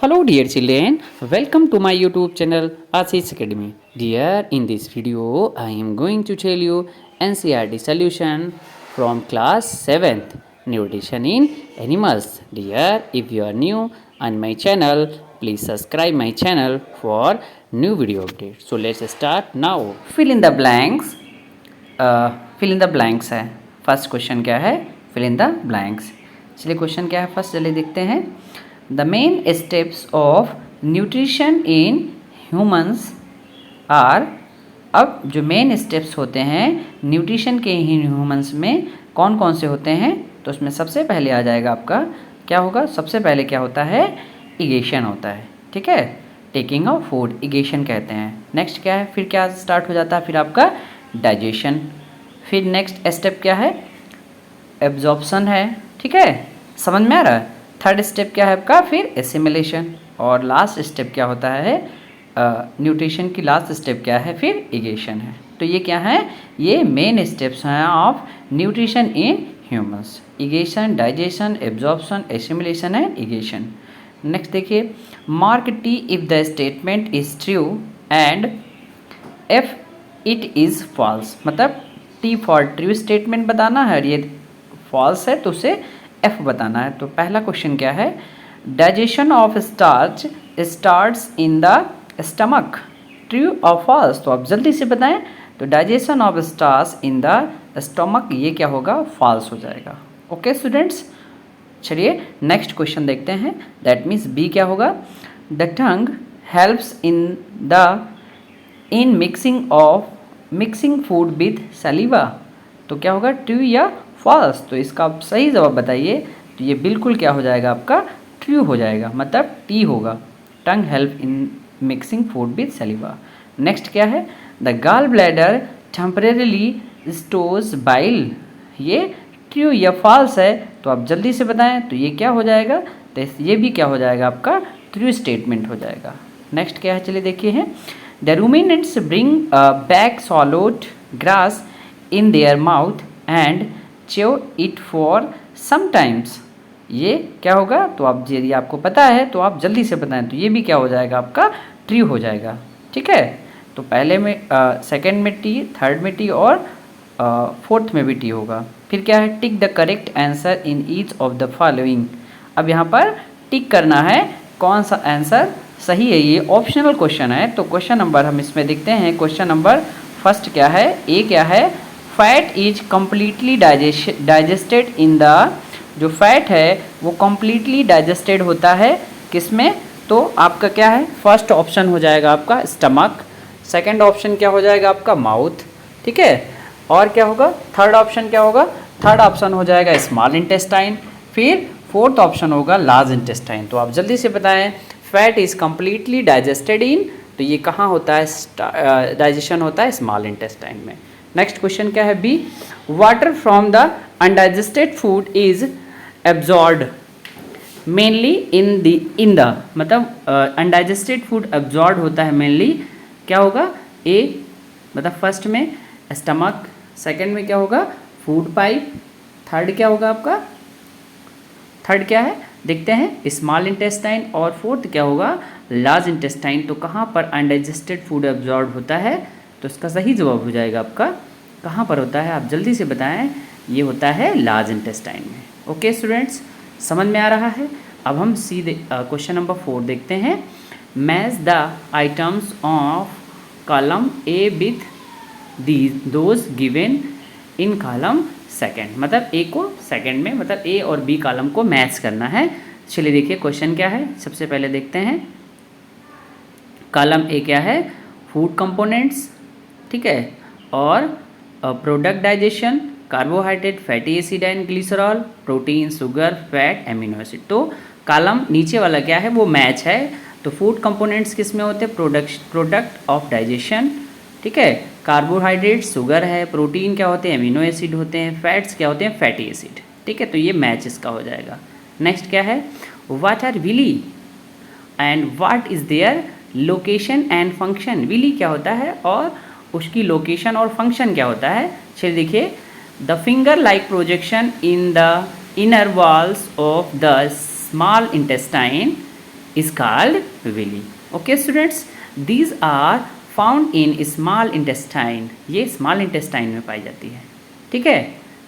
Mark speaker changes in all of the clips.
Speaker 1: Hello dear children, welcome to my YouTube channel Ashish Academy. Dear, in this video I am going to tell you NCERT solution from class 7th Nutrition in Animals. Dear, if you are new on my channel, please subscribe my channel for new video updates. So let's start now. Fill in the blanks. Fill in the blanks है. First question क्या है? Fill in the blanks. चलिए question क्या है first चलिए देखते हैं. The main steps of nutrition in humans are. अब जो मेन स्टेप्स होते हैं न्यूट्रिशन के ह्यूमंस में कौन कौन से होते हैं, तो उसमें सबसे पहले आ जाएगा आपका क्या होगा. सबसे पहले क्या होता है? इगेशन होता है. ठीक है, टेकिंग ऑफ फूड इगेशन कहते हैं. नेक्स्ट क्या है? फिर क्या स्टार्ट हो जाता है? फिर आपका डाइजेशन. फिर नेक्स्ट स्टेप क्या है? एब्जॉर्प्शन है. ठीक है, समझ में आ रहा है. थर्ड स्टेप क्या है आपका? फिर एसिमिलेशन. और लास्ट स्टेप क्या होता है? न्यूट्रिशन की लास्ट स्टेप क्या है? फिर इगेशन है. तो ये क्या है? ये मेन स्टेप्स हैं of nutrition in humans. Ingestion, digestion, absorption, assimilation and egestion. Next देखिए, mark T if the statement is true and if it is false. मतलब टी फॉर ट्रू स्टेटमेंट बताना है और ये फॉल्स है तो उसे एफ बताना है. तो पहला क्वेश्चन क्या है? Digestion of starch starts in the stomach. True और फॉल्स? तो आप जल्दी से बताएं. तो digestion of starch in the stomach ये क्या होगा? फॉल्स हो जाएगा. ओके स्टूडेंट्स, चलिए नेक्स्ट क्वेश्चन देखते हैं. दैट मीन्स बी क्या होगा? The tongue helps in mixing food with सलीवा. तो क्या होगा? ट्रू या फॉल्स? तो इसका आप सही जवाब बताइए. तो ये बिल्कुल क्या हो जाएगा आपका? ट्रू हो जाएगा, मतलब टी होगा. Tongue help in mixing food with saliva. Next क्या है? The gall bladder temporarily stores bile. ये ट्रू या फॉल्स है? तो आप जल्दी से बताएं. तो ये क्या हो जाएगा? तो ये भी क्या हो जाएगा आपका? ट्रू स्टेटमेंट हो जाएगा. नेक्स्ट क्या है? चलिए देखिए हैं. The ruminants bring back swallowed grass in their mouth and chew it for some times. ये क्या होगा? तो आप यदि आपको पता है तो आप जल्दी से बताएं. तो ये भी क्या हो जाएगा आपका? ट्रू हो जाएगा. ठीक है, तो पहले में सेकंड में टी, थर्ड में टी और फोर्थ में भी टी होगा. फिर क्या है? Tick the correct answer in each of the following. अब यहाँ पर टिक करना है कौन सा आंसर सही है. ये ऑप्शनल क्वेश्चन है. तो क्वेश्चन नंबर हम इसमें देखते हैं. क्वेश्चन नंबर फर्स्ट क्या है? ए क्या है? Fat is completely digested in the. जो फैट है वो कम्प्लीटली डाइजेस्टेड होता है किसमें? तो आपका क्या है? फर्स्ट ऑप्शन हो जाएगा आपका स्टमक. सेकंड ऑप्शन क्या हो जाएगा आपका? माउथ. ठीक है, और क्या होगा? थर्ड ऑप्शन क्या होगा? थर्ड ऑप्शन हो जाएगा स्मॉल इंटेस्टाइन. फिर फोर्थ ऑप्शन होगा लार्ज इंटेस्टाइन. तो आप जल्दी से बताएं. Fat is completely digested in. तो ये कहाँ होता है? डाइजेशन होता है स्मॉल इंटेस्टाइन में. नेक्स्ट क्वेश्चन क्या है? B. Water from the undigested food is absorbed mainly in the. मतलब अनडाइजेस्टेड फूड एब्जॉर्ब होता है मेनली क्या होगा? ए मतलब फर्स्ट में स्टमक, सेकंड में क्या होगा? फूड पाइप, थर्ड क्या होगा आपका? थर्ड क्या है देखते हैं? Small intestine. और फोर्थ क्या होगा? Large intestine. तो कहाँ पर अनडाइजेस्टेड फूड एब्जॉर्ब होता है? तो इसका सही जवाब हो जाएगा आपका कहाँ पर होता है? आप जल्दी से बताएं. ये होता है लार्ज इंटेस्टाइन में. ओके स्टूडेंट्स, समझ में आ रहा है. अब हम सीधे क्वेश्चन नंबर 4 देखते हैं. Match the items of column A with those given in column second. मतलब ए को सेकेंड में, मतलब ए और बी कॉलम को मैच करना है. चलिए देखिए क्वेश्चन क्या है. सबसे पहले देखते हैं. कॉलम ए क्या है? Food components. ठीक है, और product digestion, carbohydrate, fatty acid and glycerol, protein, sugar, fat, amino acid. तो कॉलम नीचे वाला क्या है? वो मैच है. तो फूड कंपोनेंट्स किस में होते हैं? Product of digestion. ठीक है, कार्बोहाइड्रेट शुगर है, प्रोटीन क्या होते हैं? एमिनो एसिड होते हैं, फैट्स क्या होते हैं? Fatty acid. ठीक है, तो ये मैच इसका हो जाएगा. नेक्स्ट क्या है? What are villi and what is their location and function. Villi क्या होता है और उसकी लोकेशन और फंक्शन क्या होता है? चलिए देखिए. The finger like projection in the inner walls of the small intestine is called villi. Okay students, these are found in small intestine. ये small intestine में पाई जाती है. ठीक है,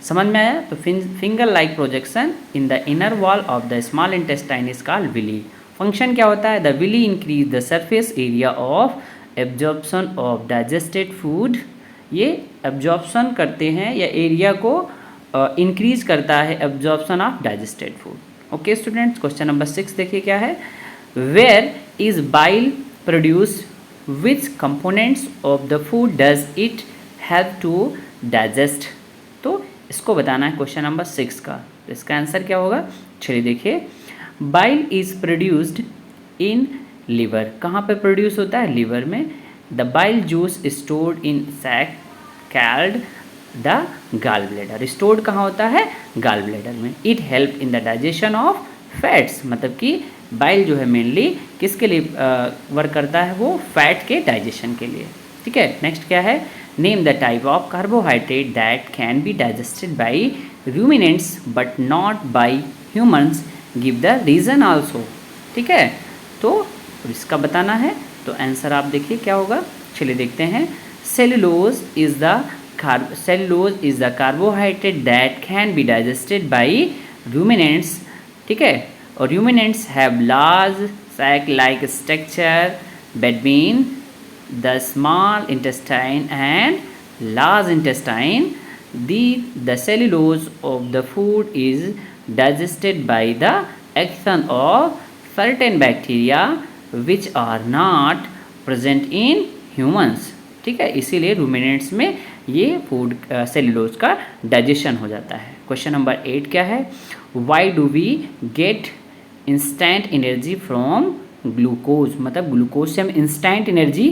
Speaker 1: समझ में आया? तो finger like projection in the inner wall of the small intestine is called villi. Function क्या होता है? The villi increase the surface area of absorption of digested food. ये absorption करते हैं या एरिया को इंक्रीज करता है absorption of digested food. Okay students, question number 6 देखिए क्या है. Where is bile produce, which components of the food does it have to digest. तो इसको बताना है क्वेश्चन नंबर 6 का. तो इसका आंसर क्या होगा? चलिए देखिए, bile is produced in liver. कहाँ पे प्रोड्यूस होता है? लीवर में. The bile juice stored in sac called the gall bladder. Stored कहाँ होता है? गाल ब्लैडर में. It help in the digestion of fats. मतलब कि बाइल जो है मेनली किसके लिए वर्क करता है? वो फैट के डाइजेशन के लिए. ठीक है, नेक्स्ट क्या है? Name the type of carbohydrate that can be digested by ruminants but not by humans. Give the reason also. ठीक है, तो इसका बताना है. तो आंसर आप देखिए क्या होगा. चलिए देखते हैं. Cellulose is the carbohydrate that can be digested by ruminants. ठीक है, और ruminants have large sac like structure between the small intestine and large intestine. The cellulose of the food is digested by the action of certain bacteria which are not present in humans. ठीक है, इसीलिए ruminants में ये food cellulose का digestion हो जाता है. Question number 8 क्या है? Why do we get instant energy from glucose. मतलब ग्लूकोज से हम इंस्टेंट एनर्जी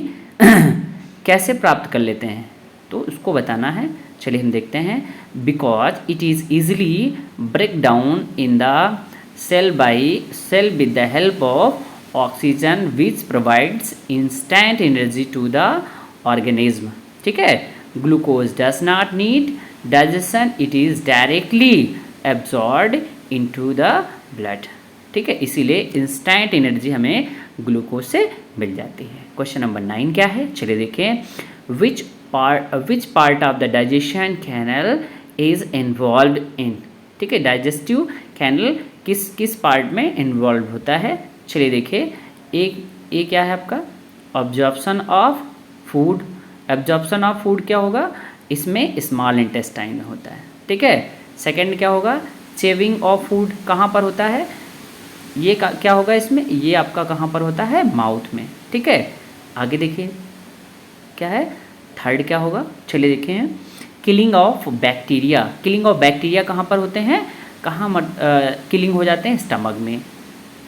Speaker 1: कैसे प्राप्त कर लेते हैं? तो उसको बताना है. चलिए हम देखते हैं. Because it is easily break down in the cell with the help of oxygen which provides instant energy to the organism. ठीक है, glucose does not need digestion, it is directly absorbed into the blood. ठीक है, इसीलिए instant energy हमें glucose से मिल जाती है. Question number 9 क्या है? चलिए देखें. Which part of the digestion canal is involve in. ठीक है, डाइजेस्टिव कैनल किस पार्ट में इन्वॉल्व होता है? चलिए देखिए. एक क्या है आपका? Absorption of food. Absorption of food क्या होगा? इसमें स्मॉल इंटेस्टाइन में होता है. ठीक है, सेकंड क्या होगा? चेविंग ऑफ फूड कहाँ पर होता है? ये क्या होगा इसमें? ये आपका कहाँ पर होता है? माउथ में. ठीक है, आगे देखिए क्या है? थर्ड क्या होगा? चलिए देखें. Killing of bacteria. Killing of bacteria कहाँ पर होते हैं? कहाँ किलिंग हो जाते हैं? स्टमक में.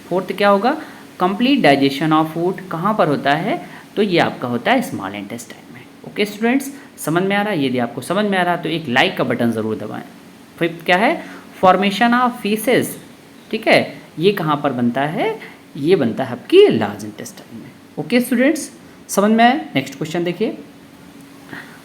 Speaker 1: फोर्थ क्या होगा? कंप्लीट डाइजेशन ऑफ फूड कहाँ पर होता है? तो ये आपका होता है स्मॉल इंटेस्टाइन में. ओके स्टूडेंट्स, समझ में आ रहा है? यदि आपको समझ में आ रहा है तो एक लाइक का बटन ज़रूर दबाएं. फिफ्थ क्या है? Formation of faeces. ठीक है, ये कहाँ पर बनता है? ये बनता है आपकी लार्ज इंटेस्टाइन में. ओके स्टूडेंट्स, समझ में आया? नेक्स्ट क्वेश्चन देखिए.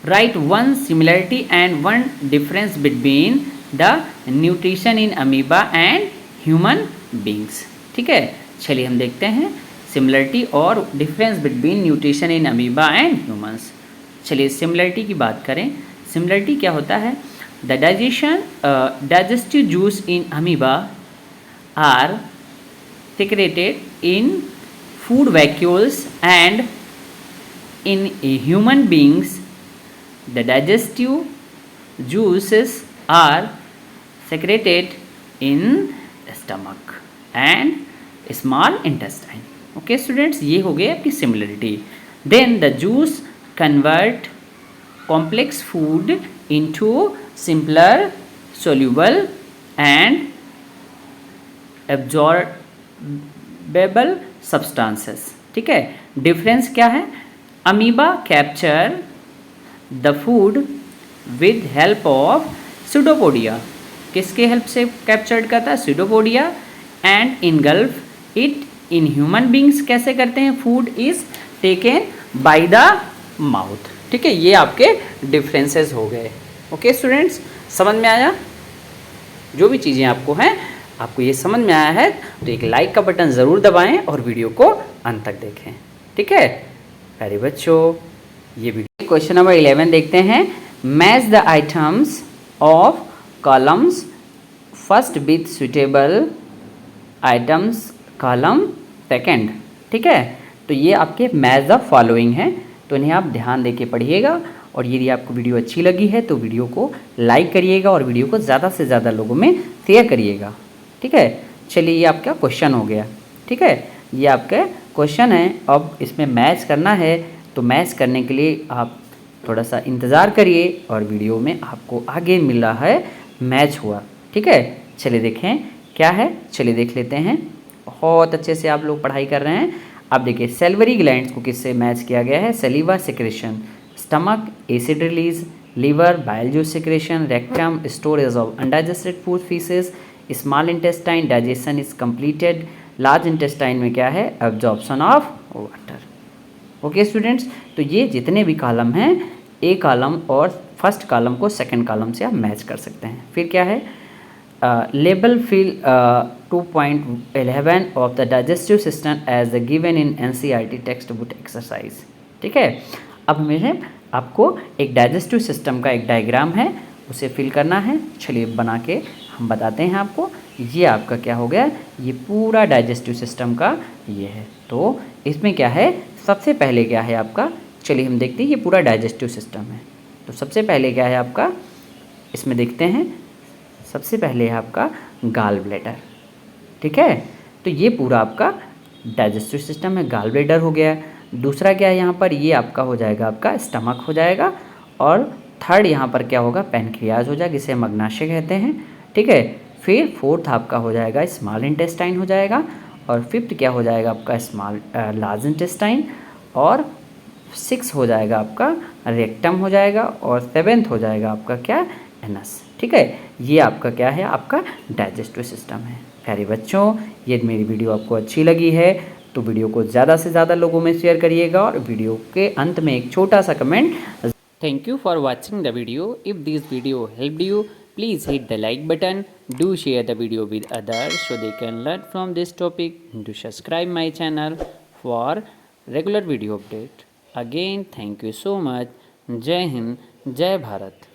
Speaker 1: Write one similarity and one difference between the nutrition in amoeba and human beings. ठीक है, चलिए हम देखते हैं सिमिलरिटी और difference between nutrition in amoeba and humans. चलिए सिमिलरिटी की बात करें. सिमिलरिटी क्या होता है? The digestive juice in amoeba are secreted in food vacuoles and in human beings the digestive juices are secreted in stomach and small intestine. Okay students, ये हो गए आपकी similarity. Then the juice convert complex food into simpler soluble and absorbable substances. ठीक है, difference क्या है? Amoeba capture the food with help of pseudopodia. किसके help से कैप्चर्ड करता है? Pseudopodia. And engulf it in human beings कैसे करते हैं? Food is taken by the mouth. ठीक है, ये आपके डिफरेंसेस हो गए. ओके स्टूडेंट्स, समझ में आया? जो भी चीज़ें आपको हैं आपको ये समझ में आया है तो एक लाइक का बटन ज़रूर दबाएं और वीडियो को अंत तक देखें, ठीक है प्यारे बच्चों। ये वीडियो क्वेश्चन नंबर 11 देखते हैं। Match the items of columns first with suitable items column second, ठीक है। तो ये आपके मैच द फॉलोइंग है, तो इन्हें आप ध्यान देके पढ़िएगा। और यदि आपको वीडियो अच्छी लगी है तो वीडियो को लाइक करिएगा और वीडियो को ज़्यादा से ज़्यादा लोगों में शेयर करिएगा, ठीक है। चलिए ये आपका क्वेश्चन हो गया, ठीक है। ये आपका क्वेश्चन है, अब इसमें मैच करना है। तो मैच करने के लिए आप थोड़ा सा इंतज़ार करिए और वीडियो में आपको आगे मिल रहा है मैच हुआ, ठीक है। चलिए देखें क्या है, चलिए देख लेते हैं। बहुत अच्छे से आप लोग पढ़ाई कर रहे हैं। अब देखिए सेल्वरी ग्लैंड्स को किससे मैच किया गया है, saliva secretion, stomach acid release, liver bile juice secretion, rectum storage of undigested food faeces, small intestine digestion is completed, large intestine में क्या है, absorption of water. Okay students, तो ये जितने भी कॉलम हैं ए कॉलम और फर्स्ट कॉलम को सेकंड कॉलम से आप मैच कर सकते हैं। फिर क्या है, label fill 2.11 of the digestive system as the given in NCERT text book exercise, ठीक है। अब मेरे आपको एक डाइजेस्टिव सिस्टम का एक डायग्राम है, उसे फिल करना है। चलिए बना के हम बताते हैं आपको। ये आपका क्या हो गया, ये पूरा डाइजेस्टिव सिस्टम का ये है। तो इसमें क्या है, सबसे पहले क्या है आपका, चलिए हम देखते हैं। ये पूरा डाइजेस्टिव सिस्टम है। तो सबसे पहले क्या है आपका, इसमें देखते हैं। सबसे पहले है आपका गाल ब्लैडर, ठीक है। तो ये पूरा आपका डाइजेस्टिव सिस्टम है, गाल ब्लैडर हो गया। दूसरा क्या है यहाँ पर, ये आपका हो जाएगा आपका स्टमक हो जाएगा। और थर्ड यहाँ पर क्या होगा, पैनक्रियाज हो जाएगा, जिसे हम अग्नाशय कहते हैं, ठीक है। फिर फोर्थ आपका हो जाएगा स्मॉल इंटेस्टाइन हो जाएगा। और फिफ्थ क्या हो जाएगा आपका लार्ज इंटेस्टाइन। और 6 हो जाएगा आपका रेक्टम हो जाएगा। और 7th हो जाएगा आपका क्या, एनस, ठीक है। ये आपका क्या है, आपका डाइजेस्टिव सिस्टम है। प्यारे बच्चों, ये मेरी वीडियो आपको अच्छी लगी है तो वीडियो को ज़्यादा से ज़्यादा लोगों में शेयर करिएगा और वीडियो के अंत में एक छोटा सा comment. Thank you for watching the video. If this video helped you, please hit the like button, do share the video with others so they can learn from this topic, do subscribe my channel for regular video update. Again thank you so much. जय हिंद, जय भारत।